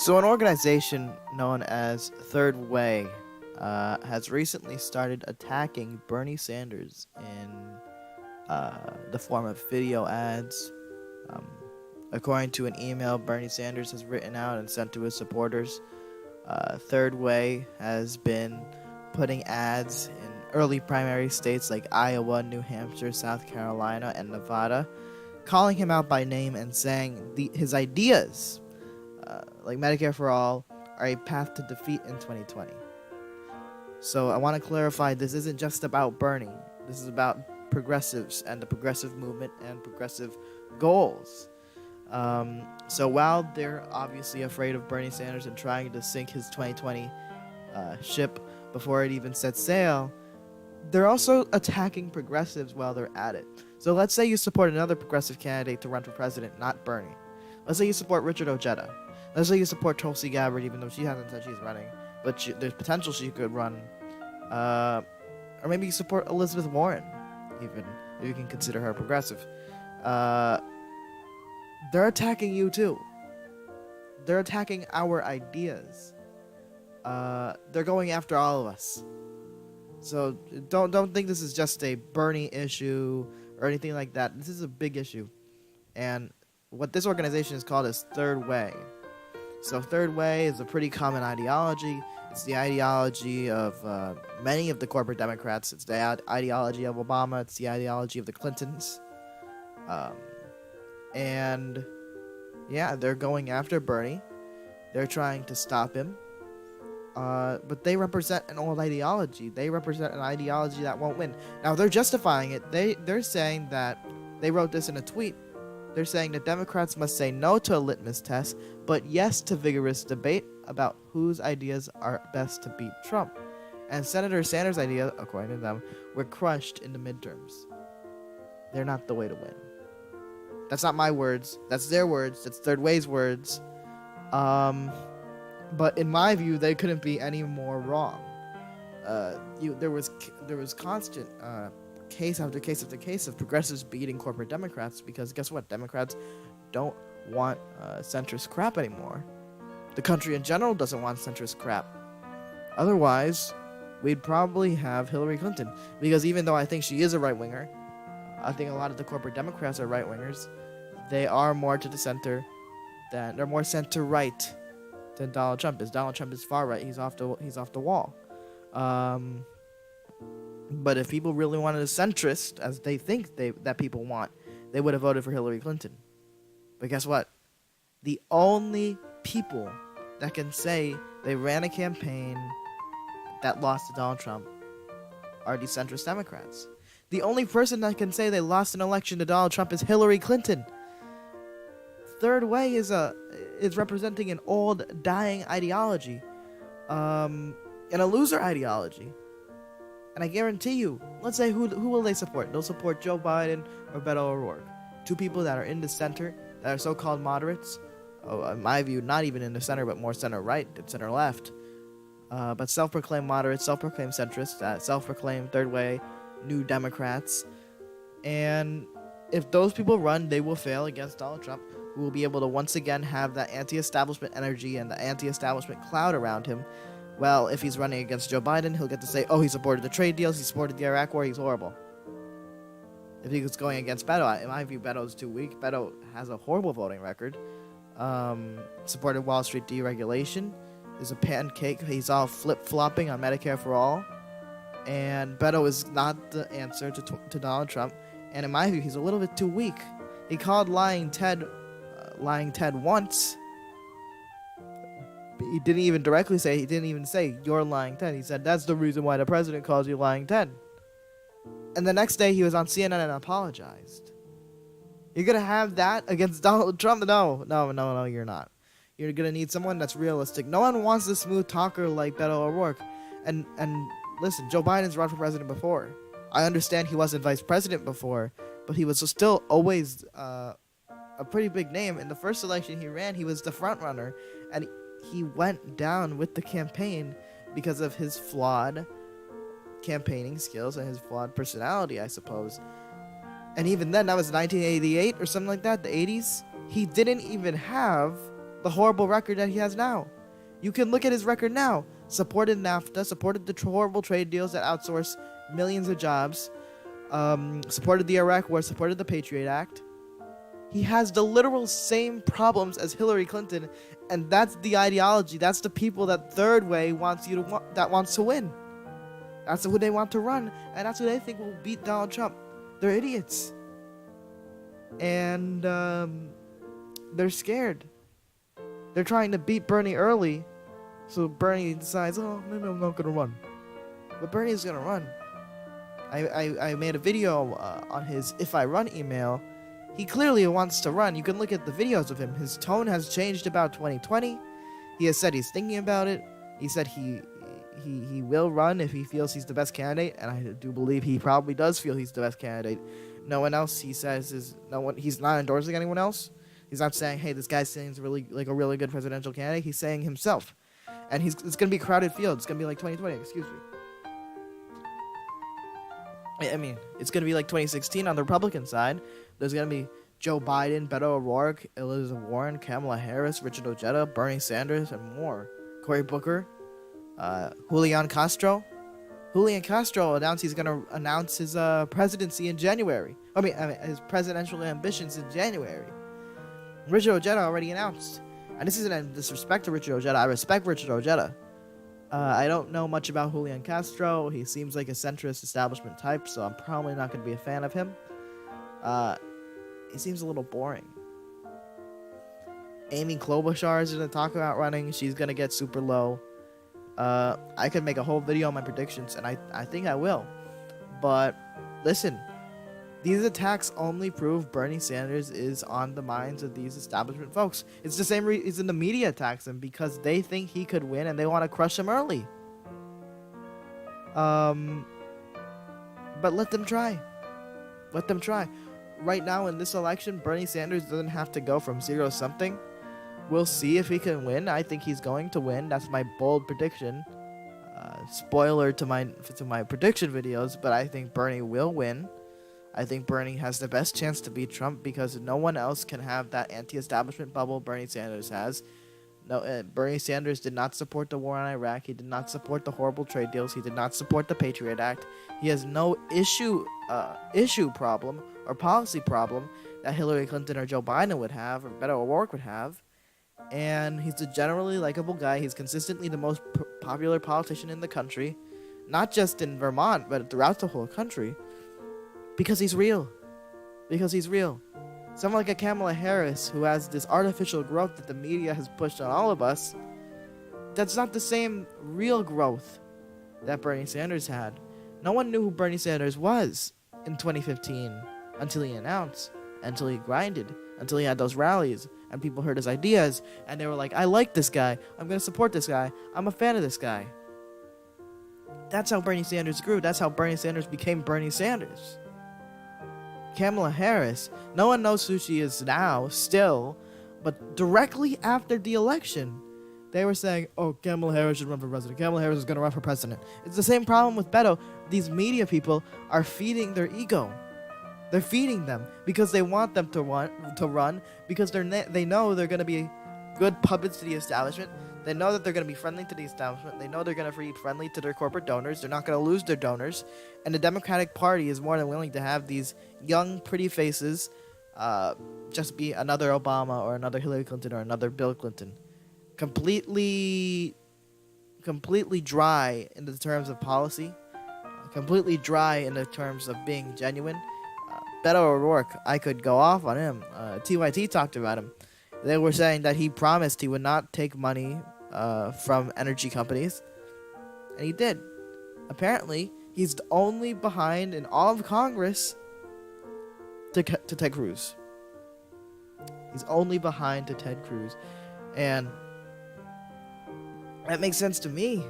So, an organization known as Third Way has recently started attacking Bernie Sanders in the form of video ads. Um, According to an email Bernie Sanders has written out and sent to his supporters, Third Way has been putting ads in early primary states like Iowa, New Hampshire, South Carolina, and Nevada, calling him out by name and saying his ideas, like Medicare for All, are a path to defeat in 2020. So I want to clarify, this isn't just about Bernie. This is about progressives and the progressive movement and progressive goals. So while they're obviously afraid of Bernie Sanders and trying to sink his 2020 ship before it even sets sail, they're also attacking progressives while they're at it. So let's say you support another progressive candidate to run for president, not Bernie. Let's say you support Richard Ojeda. Let's say you support Tulsi Gabbard, even though she hasn't said she's running, but there's potential she could run. Or maybe you support Elizabeth Warren, even if you can consider her progressive. They're attacking you too. They're attacking our ideas. They're going after all of us. So don't think this is just a Bernie issue or anything like that. This is a big issue, and what this organization is called is Third Way. So Third Way is a pretty common ideology. It's the ideology of many of the corporate Democrats. It's the ideology of Obama. It's the ideology of the Clintons. And yeah, they're going after Bernie. They're trying to stop him. But they represent an old ideology. They represent an ideology that won't win. Now, they're justifying it. They're saying that, they wrote this in a tweet. They're saying that Democrats must say no to a litmus test, but yes to vigorous debate about whose ideas are best to beat Trump. And Senator Sanders' ideas, according to them, were crushed in the midterms. They're not the way to win. That's not my words. That's their words. That's Third Way's words. But in my view, they couldn't be any more wrong. There was constant case after case after case of progressives beating corporate Democrats, because guess what? Democrats don't want centrist crap anymore. The country in general doesn't want centrist crap. Otherwise, we'd probably have Hillary Clinton. Because even though I think she is a right-winger, I think a lot of the corporate Democrats are right-wingers. They are more to the center they're more center-right than Donald Trump is. Donald Trump is far right. He's off the wall. But if people really wanted a centrist, as they think that people want, they would have voted for Hillary Clinton. But guess what? The only people that can say they ran a campaign that lost to Donald Trump are the centrist Democrats. The only person that can say they lost an election to Donald Trump is Hillary Clinton. Third Way is representing an old, dying ideology, and a loser ideology. And I guarantee you, let's say who will they support? They'll support Joe Biden or Beto O'Rourke, two people that are in the center, that are so-called moderates. In my view, not even in the center, but more center-right than center-left. But self-proclaimed moderates, self-proclaimed centrists, self-proclaimed Third Way, New Democrats. And if those people run, they will fail against Donald Trump, who will be able to once again have that anti-establishment energy and the anti-establishment cloud around him. Well, if he's running against Joe Biden, he'll get to say, oh, he supported the trade deals, he supported the Iraq war, he's horrible. If he was going against Beto, in my view, Beto's too weak. Beto has a horrible voting record. Supported Wall Street deregulation. Is a pancake. He's all flip-flopping on Medicare for All. And Beto is not the answer to Donald Trump. And in my view, he's a little bit too weak. He called Lying Ted once. He didn't even say, you're Lying Ted. He said, that's the reason why the president calls you Lying Ted. And the next day, he was on CNN and apologized. You're going to have that against Donald Trump? No, you're not. You're going to need someone that's realistic. No one wants a smooth talker like Beto O'Rourke. And listen, Joe Biden's run for president before. I understand he wasn't vice president before, but he was still always a pretty big name. In the first election he ran, he was the front runner, and he went down with the campaign because of his flawed campaigning skills and his flawed personality, I suppose. And even then, that was 1988 or something like that, the 80s. He didn't even have the horrible record that he has now. You can look at his record now. Supported NAFTA, supported the horrible trade deals that outsource millions of jobs, supported the Iraq War, supported the Patriot Act. He has the literal same problems as Hillary Clinton, and that's the ideology. That's the people that third way wants to win. That's who they want to run, and that's who they think will beat Donald Trump. They're idiots, and they're scared. They're trying to beat Bernie early, so Bernie decides, oh, maybe I'm not gonna run. But Bernie's gonna run. I made a video on his If I Run email. He clearly wants to run. You can look at the videos of him. His tone has changed about 2020. He has said he's thinking about it. He said he will run if he feels he's the best candidate, and I do believe he probably does feel he's the best candidate. No one else, he says, is no one. He's not endorsing anyone else. He's not saying, hey, this guy seems really like a really good presidential candidate. He's saying himself. And it's going to be a crowded field. It's going to be like 2020, excuse me. I mean, it's going to be like 2016 on the Republican side. There's going to be Joe Biden, Beto O'Rourke, Elizabeth Warren, Kamala Harris, Richard Ojeda, Bernie Sanders, and more. Cory Booker, Julian Castro. Julian Castro announced he's going to announce his presidency in January. I mean, his presidential ambitions in January. Richard Ojeda already announced. And this isn't a disrespect to Richard Ojeda. I respect Richard Ojeda. I don't know much about Julian Castro. He seems like a centrist establishment type, so I'm probably not going to be a fan of him. He seems a little boring. Amy Klobuchar is going to talk about running. She's going to get super low. I could make a whole video on my predictions, and I think I will. But listen, these attacks only prove Bernie Sanders is on the minds of these establishment folks. It's the same reason the media attacks him, because they think he could win and they want to crush him early. But let them try. Let them try. Right now in this election, Bernie Sanders doesn't have to go from 0-something. We'll see if he can win. I think he's going to win. That's my bold prediction. Spoiler to my prediction videos, but I think Bernie will win. I think Bernie has the best chance to beat Trump because no one else can have that anti-establishment bubble Bernie Sanders has. No, Bernie Sanders did not support the war on Iraq. He did not support the horrible trade deals. He did not support the Patriot Act. He has no issue problem or policy problem that Hillary Clinton or Joe Biden would have or Beto O'Rourke would have. And he's a generally likable guy. He's consistently the most popular politician in the country, not just in Vermont, but throughout the whole country. Because he's real. Because he's real. Someone like a Kamala Harris, who has this artificial growth that the media has pushed on all of us, that's not the same real growth that Bernie Sanders had. No one knew who Bernie Sanders was in 2015 until he announced, until he grinded, until he had those rallies, and people heard his ideas, and they were like, I like this guy, I'm going to support this guy, I'm a fan of this guy. That's how Bernie Sanders grew. That's how Bernie Sanders became Bernie Sanders. Kamala Harris, no one knows who she is now, still, but directly after the election, they were saying, oh, Kamala Harris should run for president. Kamala Harris is going to run for president. It's the same problem with Beto. These media people are feeding their ego. They're feeding them because they want them to run because they know they're going to be good puppets to the establishment. They know that they're going to be friendly to the establishment. They know they're going to be friendly to their corporate donors. They're not going to lose their donors. And the Democratic Party is more than willing to have these young, pretty faces just be another Obama or another Hillary Clinton or another Bill Clinton. Completely dry in the terms of policy. Completely dry in the terms of being genuine. Beto O'Rourke, I could go off on him. TYT talked about him. They were saying that he promised he would not take money from energy companies, and he did. Apparently, he's the only behind in all of Congress to Ted Cruz. He's only behind to Ted Cruz, and that makes sense to me.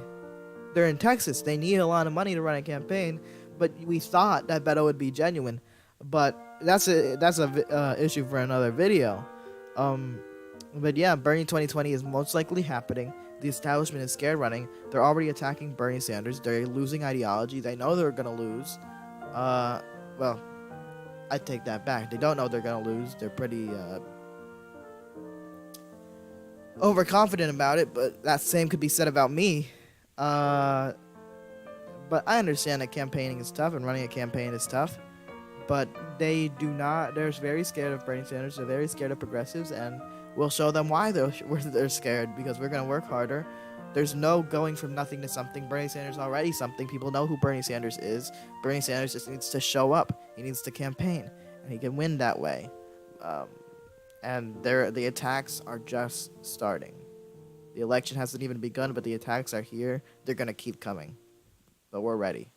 They're in Texas. They need a lot of money to run a campaign, but we thought that Beto would be genuine. But that's a issue for another video. But yeah, Bernie 2020 is most likely happening. The establishment is scared running. They're already attacking Bernie Sanders. They're losing ideology. They know they're going to lose. Well, I take that back. They don't know they're going to lose. They're pretty, overconfident about it, but that same could be said about me. But I understand that campaigning is tough and running a campaign is tough. But they do not. They're very scared of Bernie Sanders. They're very scared of progressives, and we'll show them why they're scared, because we're going to work harder. There's no going from nothing to something. Bernie Sanders is already something. People know who Bernie Sanders is. Bernie Sanders just needs to show up. He needs to campaign, and he can win that way. And the attacks are just starting. The election hasn't even begun, but the attacks are here. They're going to keep coming. But we're ready.